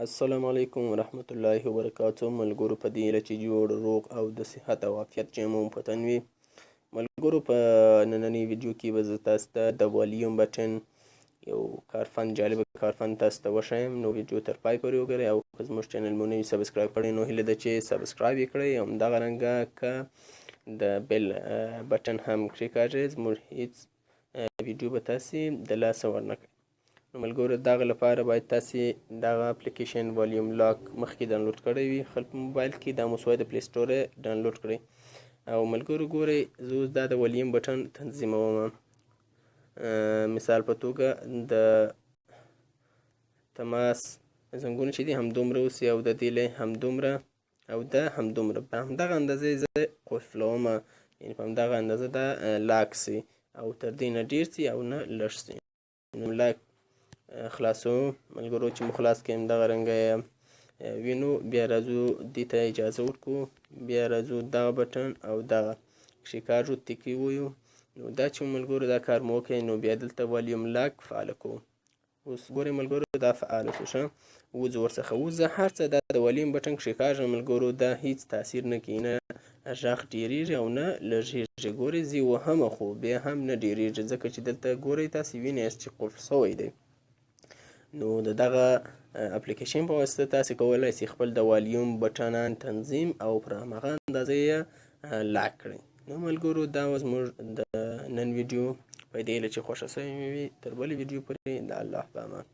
السلام علیکم ورحمت الله وبرکاتو. ملګرو په دې هیله چې جوړ روغ او د صحت او عافیت جامه مو په تن وي. ملګرو په نننۍ ویډیو کې به زه تاسو ته د والیوم بټن یو کارفن جالبه کارفن تاسو ته وښیم، نو ویډیو تر پای پورې وګورئ او که زموږ چینل مو نوي سبسکرایب کړئ نو هیله ده چې سبسکرایب یې کړئ، همدغه رنګه که د بیل بټن هم کښېکاږئ زموږ هیڅ ویډیو به تاسې د لاسه ورنه کړئ. نو ملګرو دغه لپاره باید تاسې دغه اپلیکیشن والیوم لاک مخکې ډاونلوډ کړی وي، خپل په موبایل کې دا مسوای د پلی سټور ډاونلوډ کړئ. او ملګرو ګورئ زه اوس دا د والیوم بټن تنظیموم. مثال په توګه د تماس زنګونه چې دي همدومره اوسي او د دې همدومره او د همدومره په همدغه اندازې زه قفلوم، یعنې په همدغه اندازه دا لاک سي او تر دې نه ډېر سي او نه لږ سي. نو لاک خلاصو ملګرو چې مو خلاص کړئ همدغه رنګه وینو، بیا راځو دې ته اجازه ورکړو، بیا راځو دغه بټن او دغه کښېکاږو تکې وویو. نو دا چې ملګرو دا کار مو وکړئ نو بیا دلته والیوم لاک فعاله کوو. اوس ګورئ ملګرو دا فعاله شو ښه، وځو ورڅخه وځه هر څه دا د والیوم بټن کښېکاږم ملګرو دا هیڅ تاثیر نه کوي، نه غږ ډېرېږي او نه لږېږي. ګورئ زه وهمه خو بیا هم نه ډېرېږي، ځکه چې دلته ګورئ تاسې وینئ چې قفل شوی دی. نو د دغه اپلیکیشن په واسطه تاسې کولی شئ خپل د والیوم بټنان تنظیم او پر همغه اندازه یې لاک کړئ. نو ملګرو دا و زموږ د نن ویډیو، په دې هیله چې خوښه سوې مې وي. تر بلې ویډیو پورې د الله په امان.